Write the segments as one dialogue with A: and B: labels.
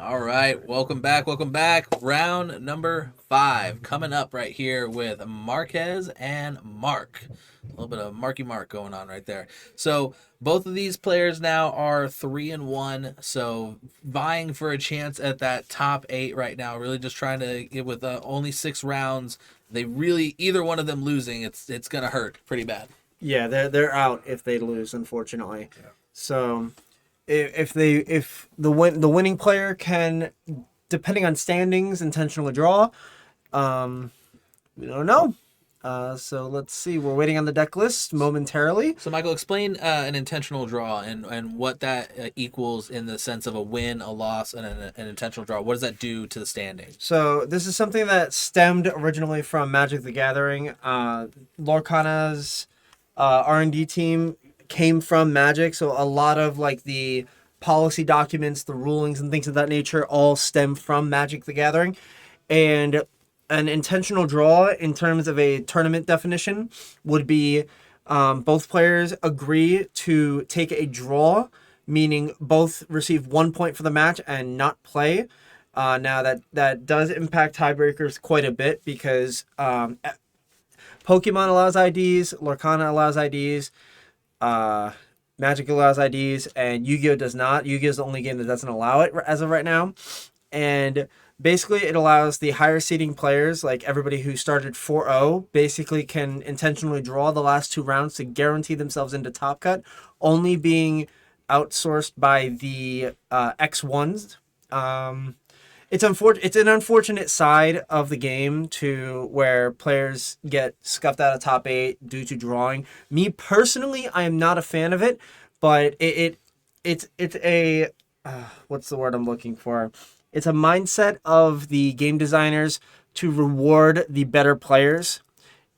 A: All right, welcome back. Welcome back. Round number 5 coming up right here with Marquez and Mark. A little bit of Marky Mark going on right there. So both of these players now are 3-1. So vying for a chance at that top 8 right now. Really just trying to get with only 6 rounds. They really either one of them losing, it's gonna hurt pretty bad.
B: Yeah, they're out if they lose, unfortunately. Yeah. So if the winning player can, depending on standings, intentionally draw, we don't know. So let's see. We're waiting on the deck list momentarily.
A: So, Michael, explain an intentional draw and what that equals in the sense of a win, a loss, and an intentional draw. What does that do to the standings?
B: So this is something that stemmed originally from Magic the Gathering. Lorcana's R&D team came from Magic, so a lot of like the policy documents, the rulings, and things of that nature all stem from Magic the Gathering. And an intentional draw in terms of a tournament definition would be both players agree to take a draw, meaning both receive 1 point for the match and not play. Now that does impact tiebreakers quite a bit because Pokemon allows IDs, Lorcana allows IDs, Magic allows IDs, and Yu-Gi-Oh does not. Yu-Gi-Oh is the only game that doesn't allow it as of right now. And basically it allows the higher seeding players, like everybody who started 4-0, basically can intentionally draw the last 2 rounds to guarantee themselves into Top Cut, only being outsourced by the X1s. It's an unfortunate side of the game to where players get scuffed out of top 8 due to drawing. Me personally, I am not a fan of it, but it's a what's the word I'm looking for? It's a mindset of the game designers to reward the better players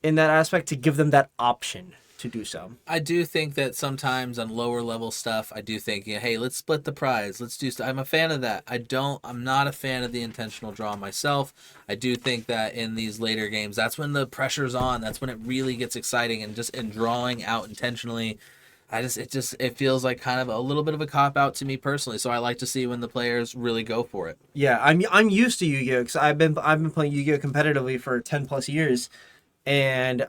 B: in that aspect, to give them that option to do so.
A: I do think that sometimes on lower level stuff, I do think, hey, let's split the prize. Let's do I'm a fan of that. I'm not a fan of the intentional draw myself. I do think that in these later games, that's when the pressure's on. That's when it really gets exciting, and just in drawing out intentionally, it feels like kind of a little bit of a cop out to me personally. So I like to see when the players really go for it.
B: Yeah, I'm used to Yu-Gi-Oh because I've been playing Yu-Gi-Oh competitively for 10 plus years, and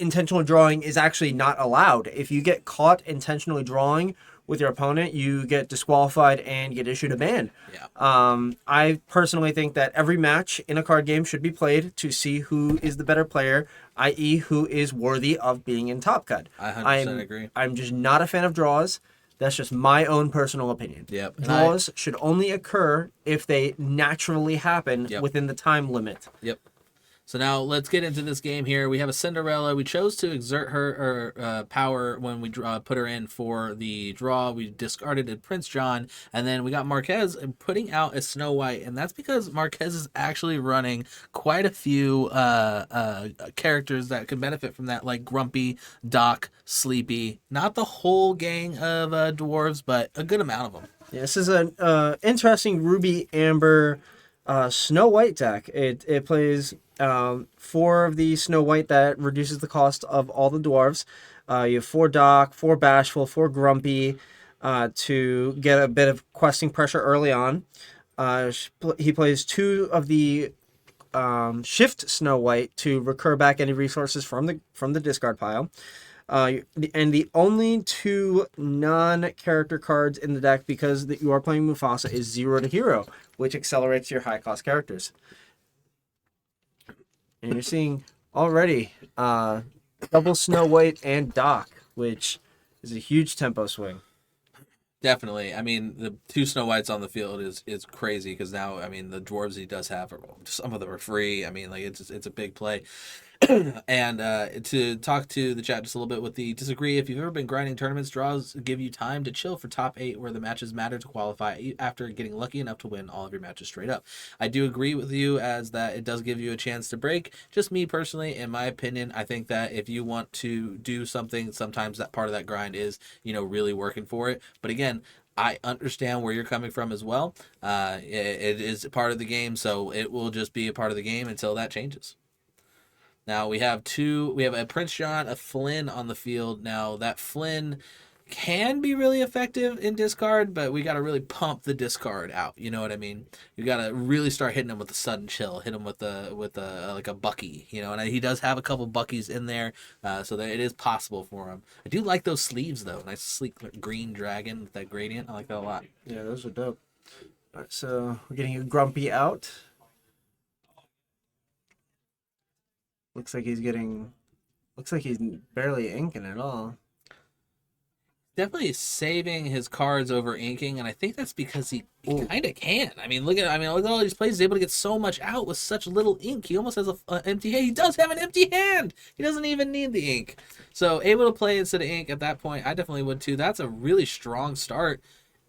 B: intentional drawing is actually not allowed. If you get caught intentionally drawing with your opponent, you get disqualified and get issued a ban.
A: Yeah.
B: I personally think that every match in a card game should be played to see who is the better player, i.e., who is worthy of being in Top Cut.
A: I 100% agree.
B: I'm just not a fan of draws. That's just my own personal opinion.
A: Yep.
B: Draws should only occur if they naturally happen within the time limit.
A: Yep. So now let's get into this game here. We have a Cinderella. We chose to exert her power when we put her in for the draw. We discarded a Prince John, and then we got Marquez putting out a Snow White, and that's because Marquez is actually running quite a few characters that could benefit from that, like Grumpy, Doc, Sleepy. Not the whole gang of dwarves, but a good amount of them.
B: Yeah, this is an interesting Ruby Amber Snow White deck. It plays 4 of the Snow White that reduces the cost of all the dwarves. You have 4 Doc, 4 Bashful, 4 Grumpy to get a bit of questing pressure early on. He plays 2 of the Shift Snow White to recur back any resources from the discard pile. And the only 2 non-character cards in the deck, because you are playing Mufasa, is 0 to Hero, which accelerates your high-cost characters. And you're seeing already double Snow White and Doc, which is a huge tempo swing.
A: Definitely. I mean, the 2 Snow Whites on the field is crazy, because now, I mean, the dwarves he does have, some of them are free. I mean, like, it's a big play. And to talk to the chat just a little bit with the disagree, if you've ever been grinding tournaments, draws give you time to chill for top 8 where the matches matter to qualify after getting lucky enough to win all of your matches straight up. I do agree with you as that it does give you a chance to break. Just me personally, in my opinion, I think that if you want to do something, sometimes that part of that grind is, really working for it. But again, I understand where you're coming from as well. It is part of the game, so it will just be a part of the game until that changes. Now we have a Prince John, a Flynn on the field. Now that Flynn can be really effective in discard, but we got to really pump the discard out. You know what I mean? You got to really start hitting him with the sudden chill, hit him with a like a Bucky. You know, and he does have a couple Buckies in there, so that it is possible for him. I do like those sleeves though. Nice sleek green dragon with that gradient. I like that a lot.
B: Yeah, those are dope. All right, so we're getting a Grumpy out. Looks like he's getting. Looks like he's barely inking at all.
A: Definitely saving his cards over inking, and I think that's because he kind of can. I mean, look at all these plays. He's able to get so much out with such little ink. He almost has an empty hand. He does have an empty hand. He doesn't even need the ink. So able to play instead of ink at that point, I definitely would too. That's a really strong start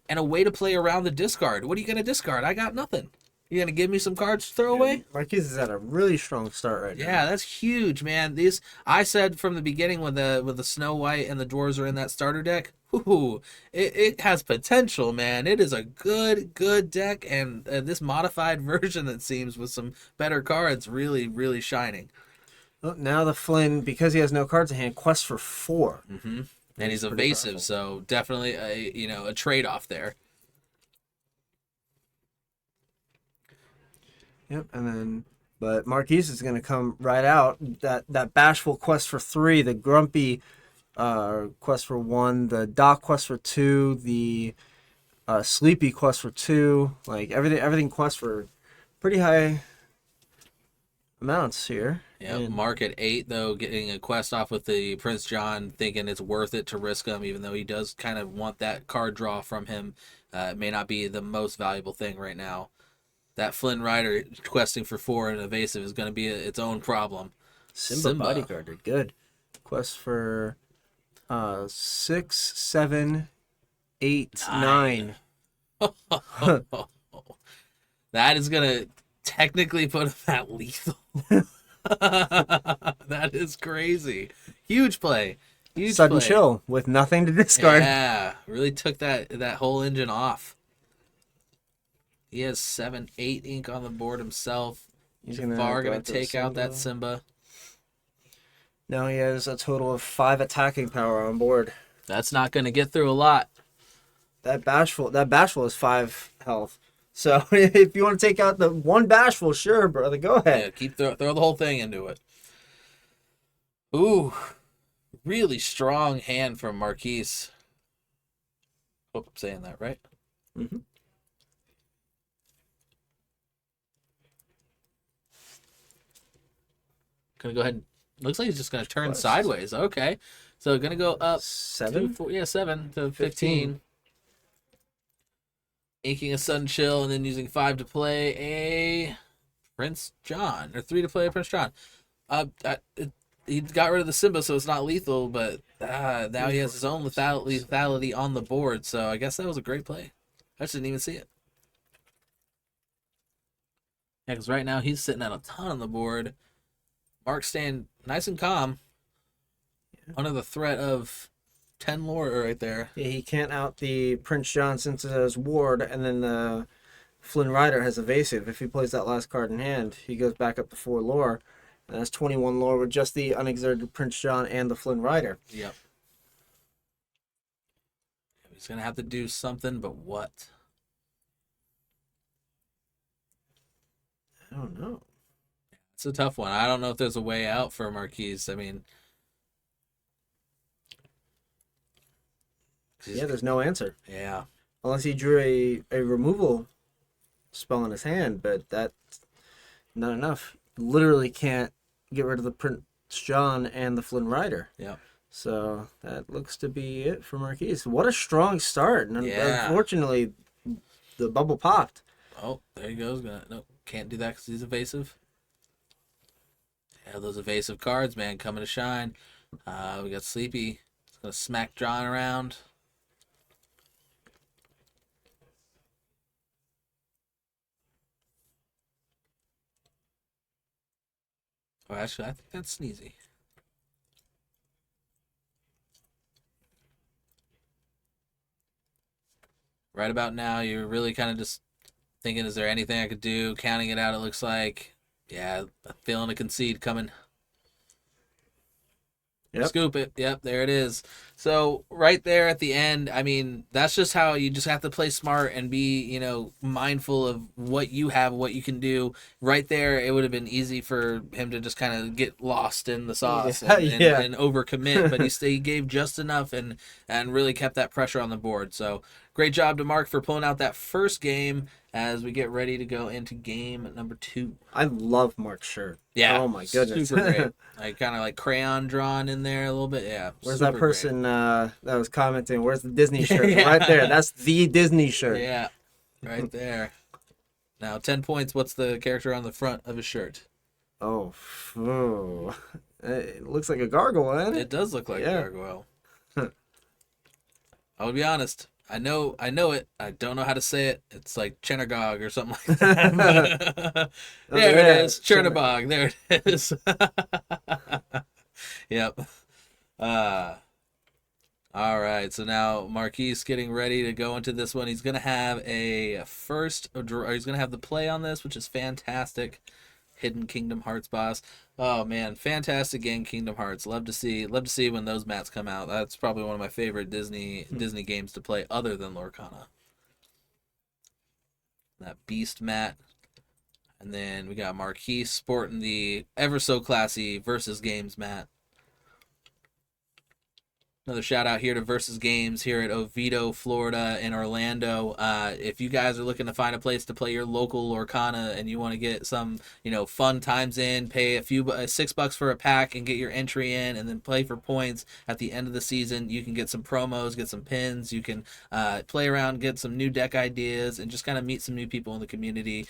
A: and a way to play around the discard. What are you gonna discard? I got nothing. You gonna give me some cards to throw away?
B: Marquise is at a really strong start right now.
A: Yeah, that's huge, man. These I said from the beginning when the Snow White and the dwarves are in that starter deck. Ooh, it has potential, man. It is a good deck, and this modified version, it seems, with some better cards, really shining.
B: Well, now the Flynn, because he has no cards in hand, quests for 4.
A: Mm-hmm. And he's evasive, so definitely a trade off there.
B: Yep, and then but Marquise is going to come right out. That bashful quest for 3, the grumpy quest for 1, the Doc quest for 2, the sleepy quest for 2. Like everything quest for pretty high amounts here.
A: Yeah, Mark at 8 though, getting a quest off with the Prince John, thinking it's worth it to risk him, even though he does kind of want that card draw from him. It may not be the most valuable thing right now. That Flynn Rider questing for 4 and evasive is going to be its own problem.
B: Simba bodyguard are good. Quest for 6, 7, 8, 9.
A: That is going to technically put him at lethal. That is crazy. Huge play.
B: Sudden chill with nothing to discard.
A: Yeah, really took that whole engine off. He has 7, 8 ink on the board himself. He's far going to take out that Simba.
B: Now he has a total of 5 attacking power on board.
A: That's not going to get through a lot.
B: That bashful is 5 health. So if you want to take out the 1 bashful, sure, brother, go ahead.
A: Yeah, throw the whole thing into it. Ooh, really strong hand from Marquise. Hope I'm saying that right.
B: Mm-hmm.
A: Gonna go ahead and looks like he's just gonna turn sideways. Okay, so gonna go up
B: 7.
A: 7 to 15. Inking a sudden chill and then using 5 to play a Prince John or 3 to play a Prince John. He got rid of the Simba, so it's not lethal, but now he has his own lethality on the board. So I guess that was a great play. I just didn't even see it. Yeah, because right now he's sitting at a ton on the board. Mark's staying nice and calm. Yeah. Under the threat of 10 lore right there.
B: Yeah, he can't out the Prince John since it has ward, and then the Flynn Rider has evasive. If he plays that last card in hand, he goes back up to 4 lore. And that's 21 lore with just the unexerted Prince John and the Flynn Rider.
A: Yep. He's going to have to do something, but what?
B: I don't know.
A: It's a tough one. I don't know if there's a way out for Marquise. I mean...
B: Yeah, there's no answer.
A: Yeah.
B: Unless he drew a removal spell in his hand, but that's not enough. Literally can't get rid of the Prince John and the Flynn Rider.
A: Yeah.
B: So that looks to be it for Marquise. What a strong start. And unfortunately, the bubble popped.
A: Oh, there he goes. No, can't do that because he's evasive. Yeah, those evasive cards, man, coming to shine. We got Sleepy. He's going to smack John around. Oh, actually, I think that's Sneezy. Right about now, you're really kind of just thinking, is there anything I could do? Counting it out, it looks like. Yeah, feeling a concede coming.
B: Yep.
A: Scoop it. Yep, there it is. So right there at the end, I mean, that's just how you just have to play smart and be, mindful of what you have, what you can do. Right there, it would have been easy for him to just kind of get lost in the sauce
B: Yeah, yeah.
A: and overcommit, but he gave just enough and really kept that pressure on the board. So great job to Mark for pulling out that first game as we get ready to go into game number 2.
B: I love Mark's shirt.
A: Yeah,
B: Oh my goodness.
A: super great. Like kind of like crayon drawn in there a little bit. Yeah,
B: Where's that
A: super
B: person that was commenting? Where's the Disney shirt?
A: Yeah.
B: Right there. That's the Disney
A: great.
B: shirt.
A: Yeah, right there. Now 10 points. What's the character on the front of his shirt?
B: Oh, phew. It looks like a gargoyle, isn't it?
A: It does look like a
B: Yeah.
A: gargoyle. I will be honest. I know it. I don't know how to say it. It's like Chernigob or something like that. There it is. Chernobog. There it is. Yep. Uh all right. So now Marquise getting ready to go into this one. He's gonna have a first or he's gonna have the play on this, which is fantastic. Hidden Kingdom Hearts boss. Oh man, fantastic game, Kingdom Hearts. Love to see when those mats come out. That's probably one of my favorite Disney games to play, other than Lorcana. That Beast mat, and then we got Marquise sporting the ever so classy Versus Games mat. Another shout out here to Versus Games here at Oviedo, Florida, in Orlando. If you guys are looking to find a place to play your local Lorcana and you want to get some, fun times in, pay a few $6 for a pack and get your entry in, and then play for points at the end of the season. You can get some promos, get some pins. You can play around, get some new deck ideas, and just kind of meet some new people in the community.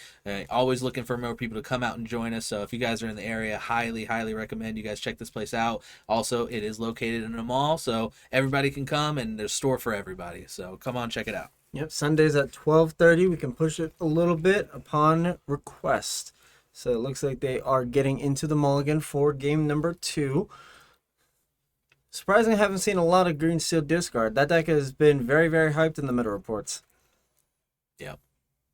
A: Always looking for more people to come out and join us. So if you guys are in the area, highly, highly recommend you guys check this place out. Also, it is located in a mall, so everybody can come, and there's a store for everybody. So come on, check it out.
B: Yep, Sundays at 12:30. We can push it a little bit upon request. So it looks like they are getting into the mulligan for game number 2. Surprisingly, I haven't seen a lot of green steel discard. That deck has been very, very hyped in the meta reports.
A: Yep.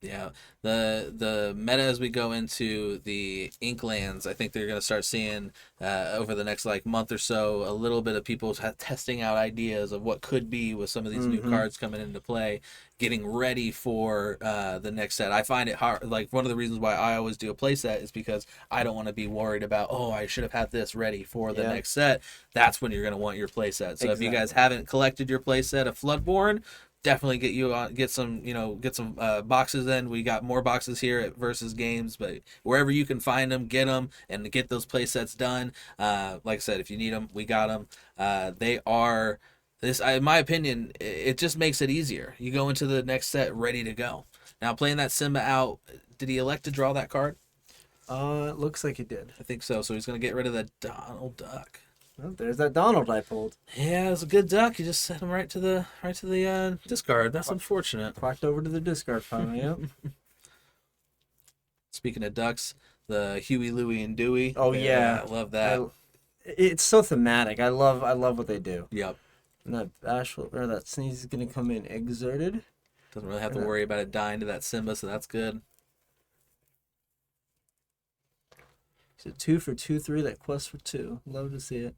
A: Yeah, the meta as we go into the Inklands, I think they're going to start seeing over the next month or so a little bit of people testing out ideas of what could be with some of these new cards coming into play, getting ready for the next set. I find it hard. Like, one of the reasons why I always do a play set is because I don't want to be worried about, oh, I should have had this ready for the next set. That's when you're going to want your play set. So if you guys haven't collected your play set of Floodborn, definitely get some boxes in. We got more boxes here at Versus Games, but wherever you can find them, get them and get those play sets done. Like I said, if you need them, we got them. They are this, in my opinion, it just makes it easier. You go into the next set ready to go. Now, playing that Simba out, did he elect to draw that card?
B: It looks like he did.
A: I think so. So he's gonna get rid of that Donald Duck.
B: Well, there's that Donald I pulled.
A: Yeah, it was a good duck. You just sent him right to the discard. That's unfortunate.
B: Quacked over to the discard pile. Yep.
A: Speaking of ducks, the Huey, Louie, and Dewey.
B: Oh yeah,
A: I love that.
B: It's so thematic. I love what they do.
A: Yep.
B: And that bashful or that sneeze is gonna come in exerted.
A: Doesn't really have to worry about it dying to that Simba, so that's good.
B: So 2 for 2/3. That quest for 2. Love to see it.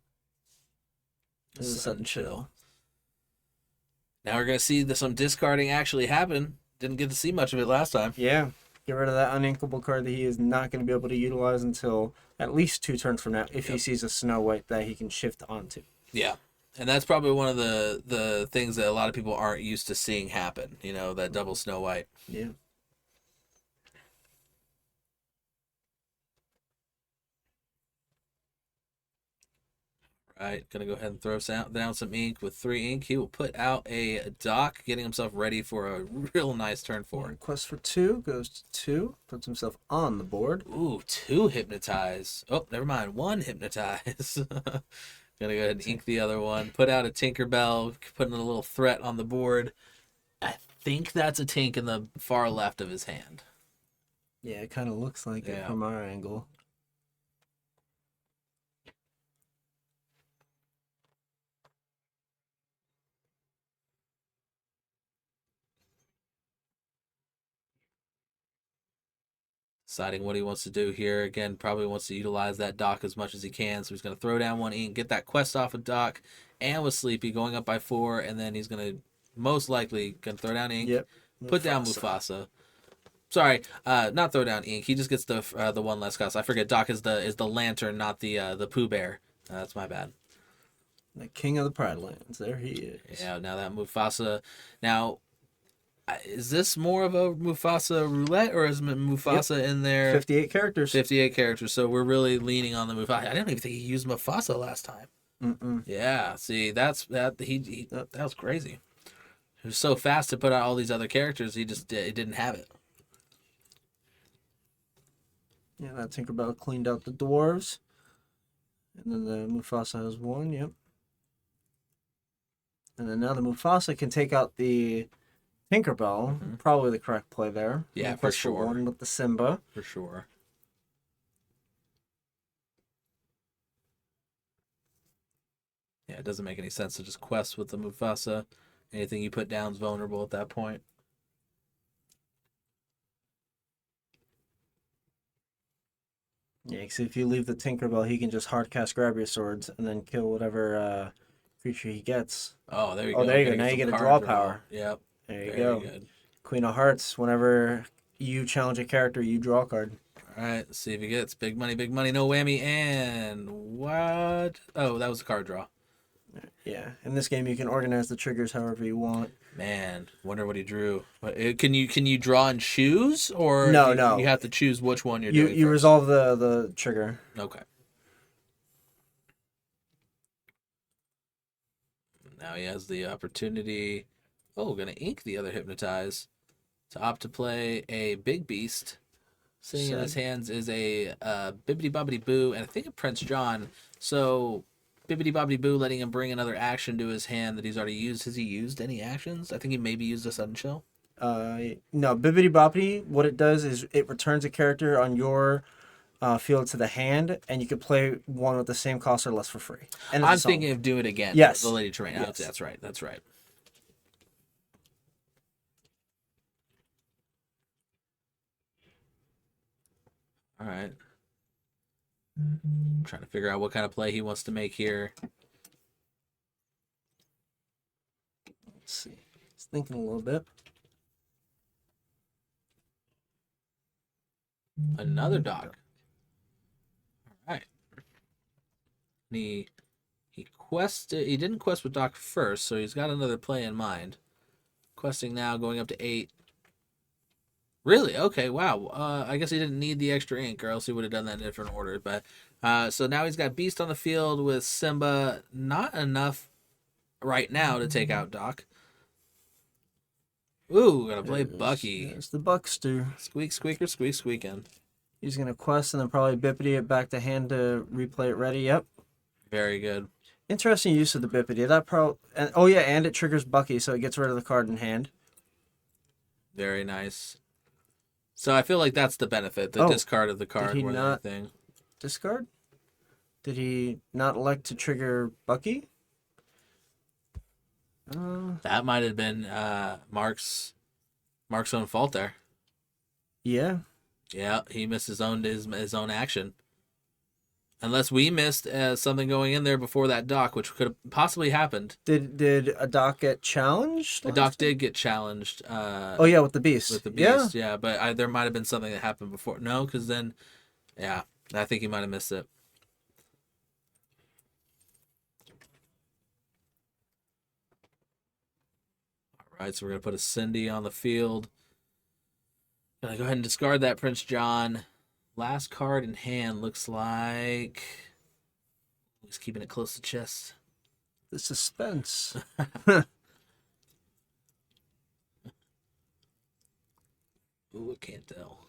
B: This is a sudden chill.
A: Now we're gonna see some discarding actually happen. Didn't get to see much of it last time.
B: Yeah. Get rid of that uninkable card that he is not going to be able to utilize until at least 2 turns from now, if he sees a Snow White that he can shift onto.
A: Yeah. And that's probably one of the things that a lot of people aren't used to seeing happen, that double Snow White.
B: Yeah.
A: Right, gonna go ahead and throw down some ink with 3 ink. He will put out a dock, getting himself ready for a real nice turn 4.
B: Quest for 2 goes to 2, puts himself on the board.
A: Ooh, 2 hypnotize. Oh, never mind, 1 hypnotize. Gonna go ahead and ink the other one. Put out a Tinkerbell, putting a little threat on the board. I think that's a Tink in the far left of his hand.
B: Yeah, it kind of looks like it from our angle.
A: Deciding what he wants to do here. Again, probably wants to utilize that Doc as much as he can. So he's going to throw down one ink, get that quest off of Doc, and with Sleepy going up by 4, and then he's going to most likely gonna throw down ink,
B: Yep.
A: put down Mufasa. Sorry, not throw down ink. He just gets the one less cost. I forget. Doc is the lantern, not the Pooh Bear. That's my bad.
B: The king of the Pride Lands. There he is.
A: Yeah. Now that Mufasa. Now, is this more of a Mufasa roulette, or is Mufasa in there?
B: 58 characters.
A: 58 characters. So we're really leaning on the Mufasa. I didn't even think he used Mufasa last time.
B: Mm-mm.
A: Yeah. See, that was crazy. He was so fast to put out all these other characters. He didn't have it.
B: Yeah, that Tinkerbell cleaned out the dwarves. And then the Mufasa has one, yep. And then now the Mufasa can take out the Tinkerbell.
A: Mm-hmm.
B: Probably the correct play there.
A: Yeah,
B: and
A: for
B: push
A: sure.
B: One with the Simba.
A: For sure. Yeah, it doesn't make any sense to just quest with the Mufasa. Anything you put down is vulnerable at that point.
B: Yeah, because if you leave the Tinkerbell, he can just hardcast grab your swords and then kill whatever creature he gets.
A: Oh, there you go.
B: Oh, there you go. Now you get a draw power.
A: Yep.
B: There you
A: Very
B: go.
A: Good.
B: Queen of Hearts, whenever you challenge a character, you draw a card.
A: All right, let's see if he gets big money, no whammy, and what? Oh, that was a card draw.
B: Yeah, in this game you can organize the triggers however you want.
A: Man, wonder what he drew. Can you draw and choose, or
B: no?
A: You have to choose which one you're doing.
B: You
A: first?
B: resolve the trigger.
A: Okay. Now he has the opportunity. Oh, gonna ink the other Hypnotize to opt to play a big beast. Sitting in his hands is a Bibbidi Bobbidi Boo and I think a Prince John. So Bibbidi Bobbidi Boo letting him bring another action to his hand that he's already used. Has he used any actions? I think he maybe used a Sudden Chill.
B: No, Bibbidi Bobbidi, what it does is it returns a character on your field to the hand, and you can play one with the same cost or less for free. And
A: I'm thinking of doing it again.
B: Yes.
A: The Lady Terrain.
B: Yes.
A: That's right. That's right. All right. Trying to figure out what kind of play he wants to make here.
B: Let's see. He's thinking a little bit.
A: Another Doc. All right. He quested. He didn't quest with Doc first, so he's got another play in mind. Questing now, going up to 8. Really? Okay. Wow. I guess he didn't need the extra ink, or else he would have done that in a different order. But so now he's got Beast on the field with Simba. Not enough right now to take out Doc. Ooh, gonna play Bucky.
B: There's the Buckster.
A: Squeak, squeaker, squeak, squeaking.
B: He's gonna quest and then probably Bippity it back to hand to replay it ready. Yep.
A: Very good.
B: Interesting use of the Bippity. And it triggers Bucky, so it gets rid of the card in hand.
A: Very nice. So I feel like that's the benefit, the discard of the card more than anything.
B: Discard? Did he not elect to trigger Bucky?
A: That might have been Mark's own fault there.
B: Yeah.
A: Yeah, he missed his own action. Unless we missed something going in there before that Doc, which could have possibly happened.
B: Did a Doc get challenged?
A: A Doc did get challenged.
B: With the Beast.
A: With the Beast, yeah. But there might have been something that happened before. No, because then, yeah, I think he might have missed it. All right, so we're going to put a Cindy on the field. Gonna go ahead and discard that Prince John. Last card in hand looks like he's keeping it close to chest.
B: The suspense.
A: Ooh, I can't tell.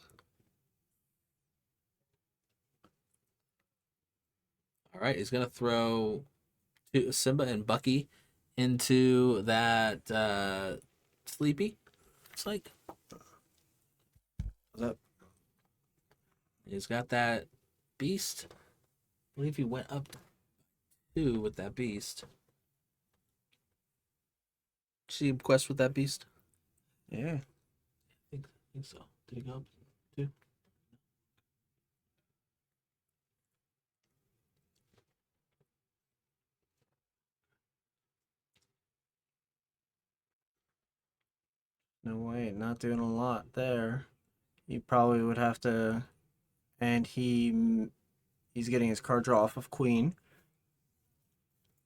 A: All right, he's gonna throw Simba and Bucky into that Sleepy. It's like
B: That
A: he's got that Beast. I believe he went up 2 with that Beast. See him quest with that Beast?
B: yeah.
A: I think so. Did he go up 2?
B: No way, not doing a lot there. He probably would have to, and he's getting his card draw off of Queen.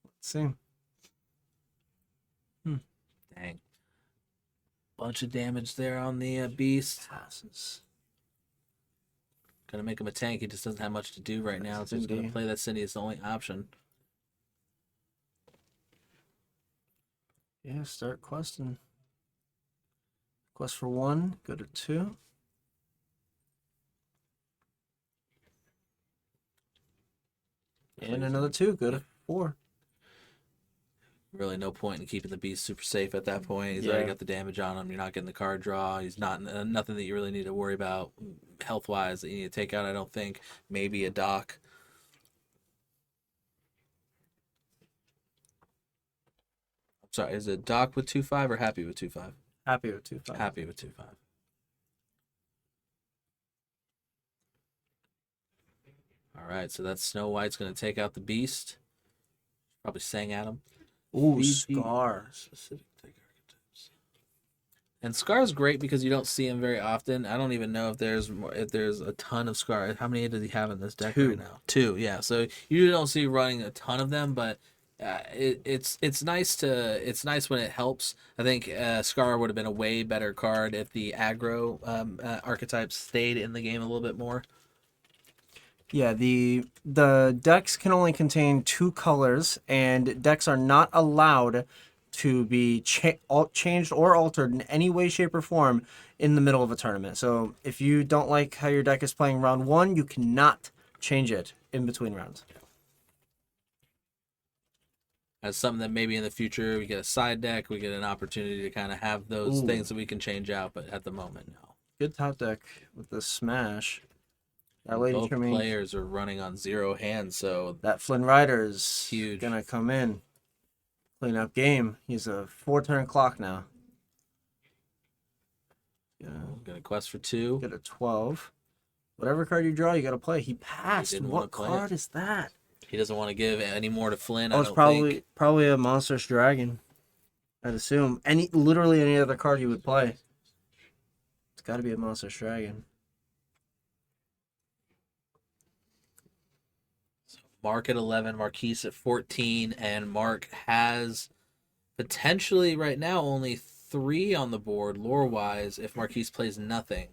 B: Let's see.
A: Dang. Bunch of damage there on the beast.
B: Passes.
A: Gonna make him a tank. He just doesn't have much to do right now. So he's gonna play that Cindy. It's the only option.
B: Yeah, start questing. Quest for 1, go to 2. And another 2, go to 4.
A: Really no point in keeping the beast super safe at that point. He's already got the damage on him. You're not getting the card draw. He's not nothing that you really need to worry about health wise that you need to take out. I don't think. Maybe a dock. I'm sorry. Is it dock with 2/5 or happy with 2/5?
B: Happy with 2/5.
A: Happy with 2/5. All right. So that's Snow White's going to take out the beast. Probably sang at him.
B: Ooh, Scar.
A: Specific take archetypes. And Scar's great because you don't see him very often. I don't even know if there's a ton of Scar. How many does he have in this deck
B: 2.
A: right now? 2, yeah. So you don't see running a ton of them, but it's nice when it helps. I think Scar would have been a way better card if the aggro archetypes stayed in the game a little bit more.
B: Yeah, the decks can only contain 2 colors, and decks are not allowed to be changed or altered in any way, shape, or form in the middle of a tournament. So if you don't like how your deck is playing round 1, you cannot change it in between rounds.
A: As something that maybe in the future we get a side deck, we get an opportunity to kind of have those things that we can change out, but at the moment, no.
B: Good top deck with the smash.
A: That lady both players are running on 0 hands, so
B: that Flynn Rider's
A: huge.
B: Gonna come in, clean up game. He's a 4-turn clock now.
A: Yeah, got a quest for 2.
B: Get a 12. Whatever card you draw, you got to play. He passed. What card is that?
A: He doesn't want to give any more to Flynn.
B: Oh, it's probably a Monstrous Dragon. I'd assume literally any other card he would play. It's got to be a Monstrous Dragon.
A: Mark at 11, Marquise at 14, and Mark has potentially right now only 3 on the board lore-wise if Marquise plays nothing.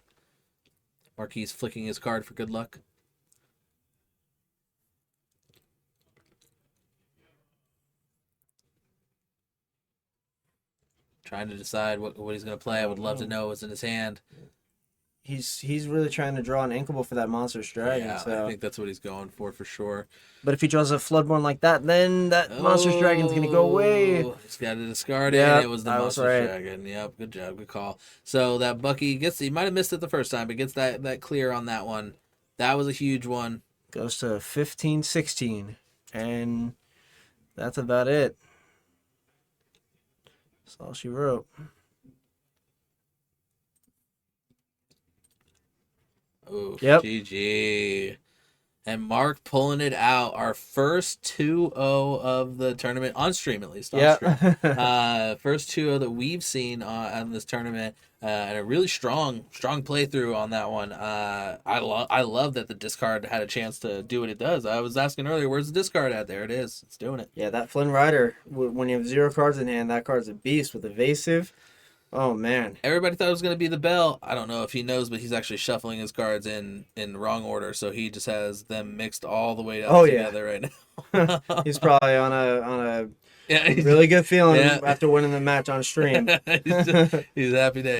A: Marquise flicking his card for good luck. Trying to decide what he's going to play. I would love to know what's in his hand.
B: He's really trying to draw an Inkable for that Monstrous Dragon.
A: Yeah,
B: so.
A: I think that's what he's going for sure.
B: But if he draws a Floodborn like that, then that Monstrous Dragon's going to go away.
A: He's got to discard it. It was the Monstrous Dragon. Yep, good job, good call. So that Bucky he might have missed it the first time, but gets that clear on that one. That was a huge one.
B: Goes to 15-16, and that's about it. That's all she wrote.
A: Oh, yep. GG. And Mark pulling it out. Our first 2-0 of the tournament, on stream at least. On stream. First 2-0 that we've seen on this tournament. And a really strong playthrough on that one. I love that the discard had a chance to do what it does. I was asking earlier, where's the discard at? There it is. It's doing it.
B: Yeah, that Flynn Rider, when you have 0 cards in hand, that card's a beast with evasive. Oh, man.
A: Everybody thought it was going to be the Bell. I don't know if he knows, but he's actually shuffling his cards in wrong order, so he just has them mixed all the way up together right now.
B: He's probably on a really good feeling after winning the match on stream.
A: He's a happy day.